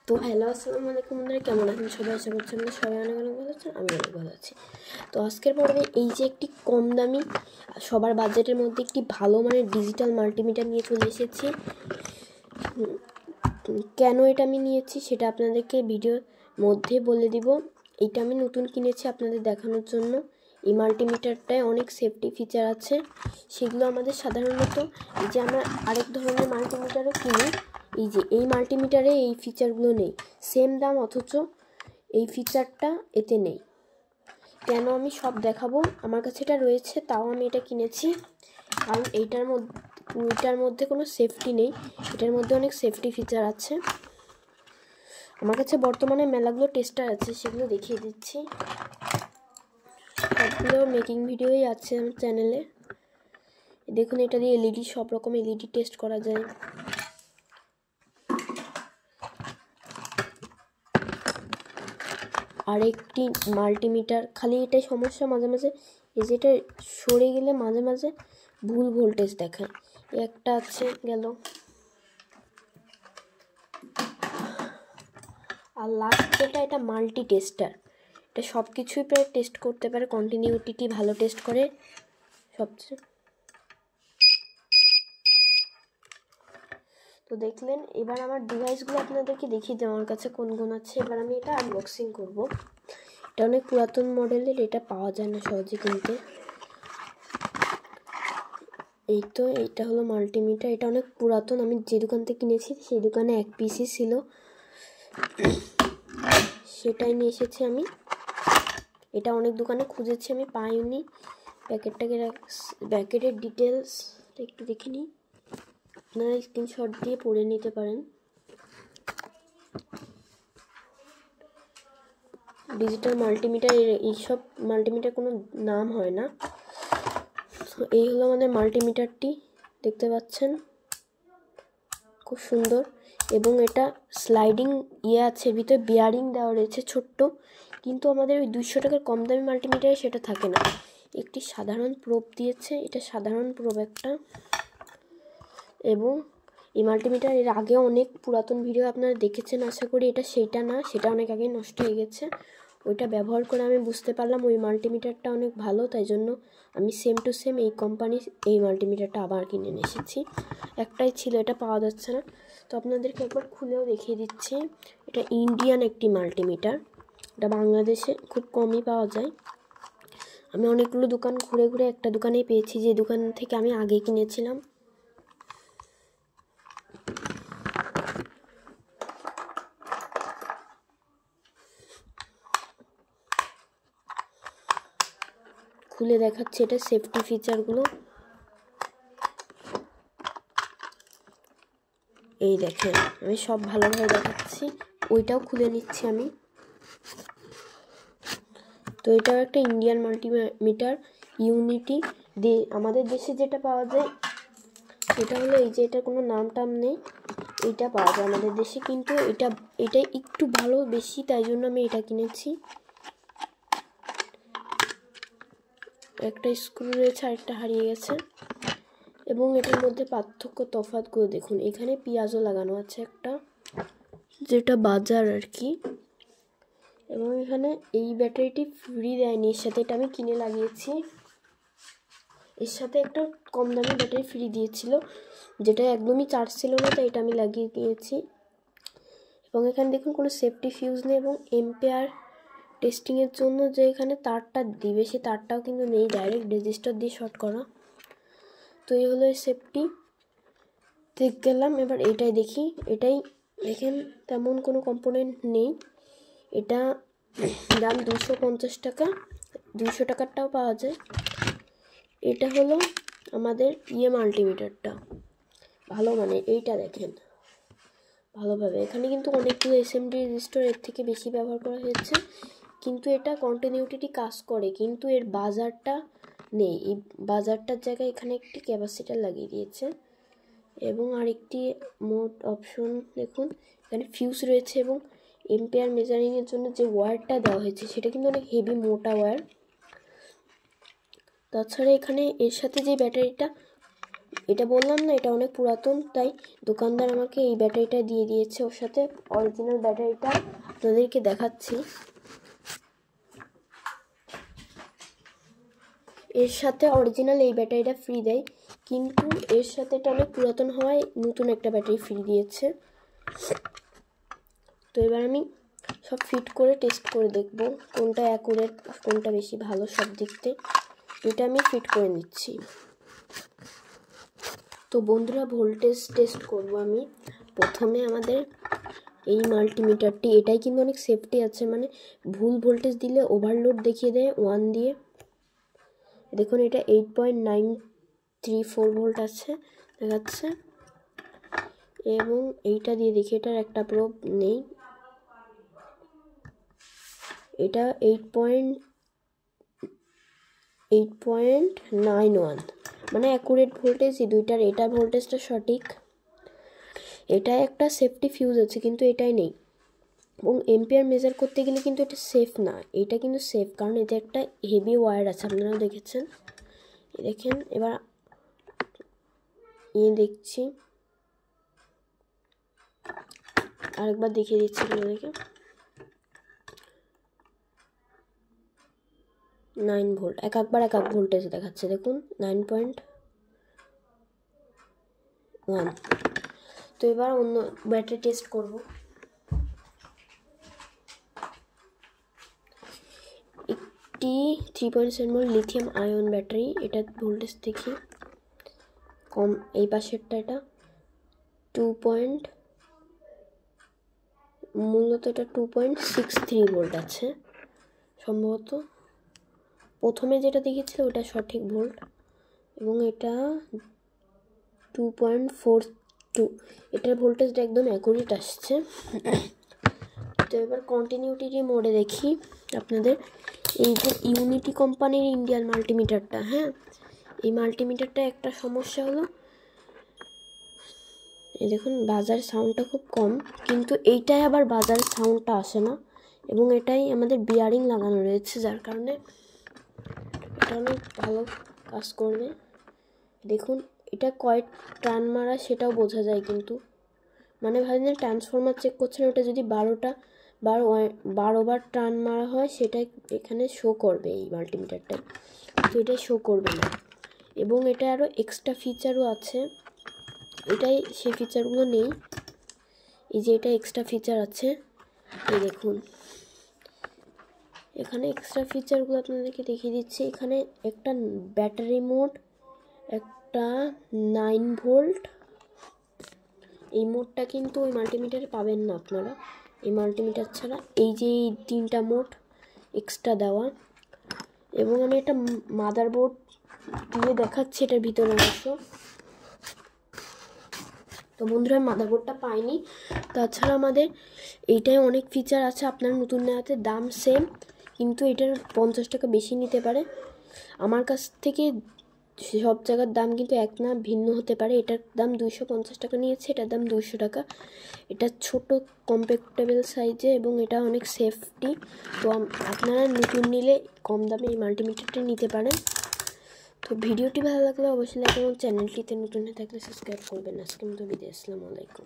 তো হ্যালো আসসালামু আলাইকুম বন্ধুরা, কেমন আছেন সবাই? আশা করছি আমরা সবাই অনেক অনেক ভালো আছেন। আমি অনেক ভালো আছি। তো আজকের পর্বে এই যে একটি কম দামি সবার বাজেটের মধ্যে একটি ভালো মানের ডিজিটাল মাল্টিমিটার নিয়ে চলে এসেছি। কেন এটা আমি নিয়েছি সেটা আপনাদেরকে ভিডিওর মধ্যে বলে দিব। এটা আমি নতুন কিনেছি আপনাদের দেখানোর জন্য। এই মাল্টিমিটারটায় অনেক সেফটি ফিচার আছে, সেগুলো আমাদের সাধারণত এই যে আমরা আরেক ধরনের মাল্টিমিটারও কিনি, এই যে এই মাল্টিমিটারে এই ফিচারগুলো নেই, সেম দাম অথচ এই ফিচারটা এতে নেই। কেন আমি সব দেখাবো। আমার কাছে এটা রয়েছে, তাও আমি এটা কিনেছি, কারণ এটার মধ্যে কোনো সেফটি নেই, এটার মধ্যে অনেক সেফটি ফিচার আছে। আমার কাছে বর্তমানে মেলাগুলো টেস্টার আছে, সেগুলো দেখিয়ে দিচ্ছি। সবগুলো মেকিং ভিডিওই আছে আমার চ্যানেলে। দেখুন, এটা দিয়ে এলইডি, সব রকম এলইডি টেস্ট করা যায়। আরেকটি মাল্টিমিটার, খালি এটাই সমস্যা, মাঝে মাঝে এই যে এটা সরে গেলে মাঝে মাঝে ভুল ভোল্টেজ দেখায়। একটা আছে গেল। আর লাস্ট যেটা, এটা মাল্টি টেস্টার, এটা সব কিছুই প্রায় টেস্ট করতে পারে, কন্টিনিউটি ভালো টেস্ট করে সবচেয়ে। তো দেখলেন, এবার আমার ডিভাইসগুলো আপনাদেরকে দেখিয়ে দিই আমার কাছে কোন কোন আছে। এবার আমি এটা আনবক্সিং করব। এটা অনেক পুরাতন মডেলের, এটা পাওয়া যায় না সহজে কিনতে। এই তো, এইটা হলো মাল্টিমিটার, এটা অনেক পুরাতন। আমি যে দোকান থেকে কিনেছি সেই দোকানে এক পিসই ছিল, সেটাই নিয়ে এসেছি আমি। এটা অনেক দোকানে খুঁজেছি, আমি পাইনি। প্যাকেটের ডিটেলস একটু দেখে নিই, আপনারা স্ক্রিনশট দিয়ে পড়ে নিতে পারেন। ডিজিটাল মাল্টিমিটার, এইসব মাল্টিমিটার কোনো নাম হয় না। তো এই হলো আমাদের মাল্টিমিটারটি, দেখতে পাচ্ছেন খুব সুন্দর। এবং এটা স্লাইডিং আছে, ভিতরে বিয়ারিং দেওয়া রয়েছে ছোট্ট, কিন্তু আমাদের ওই 200 টাকার কম দামি মাল্টিমিটারে সেটা থাকে না। একটি সাধারণ প্রোব দিয়েছে, এটা সাধারণ প্রোব একটা। এবং এই মাল্টিমিটার এর আগে অনেক পুরাতন ভিডিও আপনারা দেখেছেন আশা করি। এটা সেইটা না, সেটা অনেক আগে নষ্ট হয়ে গেছে। ওইটা ব্যবহার করে আমি বুঝতে পারলাম ওই মাল্টিমিটারটা অনেক ভালো, তাই জন্য আমি সেম টু সেম এই কোম্পানির এই মাল্টিমিটারটা আবার কিনে নিয়ে এসেছি। একটাই ছিল, এটা পাওয়া যাচ্ছে না। তো আপনাদেরকে একবার খুলেও দেখিয়ে দিচ্ছি। এটা ইন্ডিয়ান একটি মাল্টিমিটার, এটা বাংলাদেশে খুব কমই পাওয়া যায়। আমি অনেকগুলো দোকান ঘুরে ঘুরে একটা দোকানেই পেয়েছি, যে দোকান থেকে আমি আগে কিনেছিলাম। খুলে দেখাচ্ছি এটা সেফটি ফিচারগুলো। এই দেখেন, আমি সব ভালোভাবে দেখাচ্ছি। ওইটাও খুলে নিচ্ছি আমি। তো এটাও একটা ইন্ডিয়ান মাল্টিমিটার, ইউনিটি। আমাদের দেশে যেটা পাওয়া যায় সেটা হলো এই যে, এটা কোনো নাম টাম নেই, এটা পাওয়া যায় আমাদের দেশে, কিন্তু এটা একটু ভালো বেশি, তাই জন্য আমি এটা কিনেছি। একটা স্ক্রু রয়েছে, আরেকটা হারিয়ে গেছে। এবং এটার মধ্যে পার্থক্য তফাৎগুলো দেখুন, এখানে পেঁয়াজও লাগানো আছে একটা, যেটা বাজার আর কি। এবং এখানে এই ব্যাটারিটি ফ্রি দেয়নি, এর সাথে এটা আমি কিনে লাগিয়েছি। এর সাথে একটা কম দামি ব্যাটারি ফ্রি দিয়েছিল, যেটা একদমই চার্জ ছিল না, তাই এটা আমি লাগিয়ে দিয়েছি। এবং এখানে দেখুন কোনো সেফটি ফিউজ নেই, এবং এম্পেয়ার টেস্টিংয়ের জন্য যে এখানে তারটা দিবে, সেই তারটাও কিন্তু নেই, ডাইরেক্ট রেজিস্টার দিয়ে শর্ট করা। তো এই হলো সেফটি। দেখ গেলাম, এবার এটাই দেখি। এটাই দেখেন, তেমন কোনো কম্পোনেন্ট নেই। এটা দাম 250 টাকা, 200 টাকারটাও পাওয়া যায়। এটা হলো আমাদের মাল্টিমিটারটা, ভালো মানে এইটা দেখেন ভালোভাবে। এখানে কিন্তু অনেকগুলো এসএমডি রেজিস্টার এর থেকে বেশি ব্যবহার করা হয়েছে, কিন্তু এটা কন্টিনিউটি কাজ করে, কিন্তু এর বাজারটা নেই। এই বাজারটার জায়গায় এখানে একটি ক্যাপাসিটার লাগিয়ে দিয়েছে। এবং আরেকটি মোড অপশন দেখুন, এখানে ফিউজ রয়েছে, এবং এম্পিয়ার মেজারিংয়ের জন্য যে ওয়্যারটা দেওয়া হয়েছে সেটা কিন্তু অনেক হেভি মোটা ওয়্যার। তাছাড়া এখানে এর সাথে যে ব্যাটারিটা এটা বললাম না এটা অনেক পুরাতন, তাই দোকানদার আমাকে এই ব্যাটারিটা দিয়ে দিয়েছে ওর সাথে। অরিজিনাল ব্যাটারিটা আপনাদেরকে দেখাচ্ছি। এর সাথে অরিজিনাল এই ব্যাটারিটা ফ্রি দেয়, কিন্তু এর সাথে এটা অনেক পুরাতন হওয়ায় নতুন একটা ব্যাটারি ফ্রি দিয়েছে। তো এবার আমি সব ফিট করে টেস্ট করে দেখব কোনটা অ্যাকুরেট, কোনটা বেশি ভালো সব দিক থেকে। এটা আমি ফিট করে নিচ্ছি। তো বন্ধুরা ভোল্টেজ টেস্ট করব আমি। প্রথমে আমাদের এই মাল্টিমিটারটি, এটাই কিন্তু অনেক সেফটি আছে, মানে ভুল ভোল্টেজ দিলে ওভারলোড দেখিয়ে দেয় 1 দিয়ে। দেখুন এটা 8.934 ভোল্ট আছে দেখাচ্ছে। এবং এইটা দিয়ে দেখি, এটার একটা প্রোব নেই। এটা 8.91 মানে অ্যাকুরেট ভোল্টেজ এই দুইটার। এটার ভোল্টেজটা সঠিক, এটা একটা সেফটি ফিউজ আছে কিন্তু এটাই নেই। এবং এম্পিয়ার মেজার করতে গেলে কিন্তু এটা সেফ না, এটা কিন্তু সেফ, কারণ এতে একটা হেভি ওয়্যার আছে, আপনারাও দেখেছেন। দেখেন এবার দেখছি, আরেকবার দেখিয়ে দিচ্ছি আপনাদেরকে। 9 ভোল্ট, একবার এক ভোল্টেজ দেখাচ্ছে, দেখুন 9.1। তো এবার অন্য ব্যাটারি টেস্ট করব। একটি 3.7 ভোল্ট লিথিয়াম আয়ন ব্যাটারি, এটা ভোল্টেজ দেখি কম, এই পাশেরটা এটা মূলত এটা 2.63 ভোল্ট আছে সম্ভবত। প্রথমে যেটা দেখেছিল ওটা সঠিক ভোল্ট, এবং এটা 2.42, এটার ভোল্টেজটা একদম অ্যাকুরেট আসছে। তো এবার কন্টিনিউটি মোডে দেখি আপনাদের। এই যে ইউনিটি কোম্পানির ইন্ডিয়ান মাল্টিমিটারটা, হ্যাঁ এই মাল্টিমিটারটা একটা সমস্যা হলো, এই দেখুন বাজার সাউন্ডটা খুব কম, কিন্তু এইটাই আবার বাজার সাউন্ডটা আসে না। এবং এটাই আমাদের বিয়ারিং লাগানো রয়েছে, যার কারণে এটা অনেক ভালো কাজ করবে। দেখুন এটা কয়েক টান মারা সেটাও বোঝা যায়, কিন্তু মানে ভাবছেন ট্রান্সফরমার চেক করছেন, ওটা যদি 12 বার টান মারা হয় সেটা এখানে শো করবে এই মাল্টিমিটারটায়, তো এটা শো করবে না। এবং এটা আরও এক্সট্রা ফিচারও আছে, এটাই সেই ফিচারগুলো নেই। এই যে এটা এক্সট্রা ফিচার আছে, এই দেখুন এখানে এক্সট্রা ফিচারগুলো আপনাদেরকে দেখিয়ে দিচ্ছি। এখানে একটা ব্যাটারি মোড, একটা 9 ভোল্ট, এই মোডটা কিন্তু ওই মাল্টিমিটারে পাবেন না আপনারা, এই মাল্টিমিটার ছাড়া। এই যে এই 3টা মোড এক্সট্রা দেওয়া। এবং আমি একটা মাদারবোর্ড দিয়ে দেখাচ্ছি এটার ভিতরে অংশ। তো বন্ধুরা মাদারবোর্ডটা পাইনি, তাছাড়া আমাদের এইটাই অনেক ফিচার আছে। আপনার নতুন নেওয়াতে দাম সেম, কিন্তু এটার 50 টাকা বেশি নিতে পারে। আমার কাছ থেকে সব জায়গার দাম কিন্তু এক না, ভিন্ন হতে পারে। এটার দাম 250 টাকা নিয়েছে, এটার দাম 200 টাকা। এটা ছোট কম্প্যাক্টেবল সাইজে এবং এটা অনেক সেফটি। তো আপনারা নতুন নিলে কম দামে এই মাল্টিমিটারটি নিতে পারেন। তো ভিডিওটি ভালো লাগলে অবশ্যই লাইক এবং চ্যানেলটিতে নতুন হয়ে থাকলে সাবস্ক্রাইব করবেন। আজকের মতো বিদায়, আসসালামু আলাইকুম।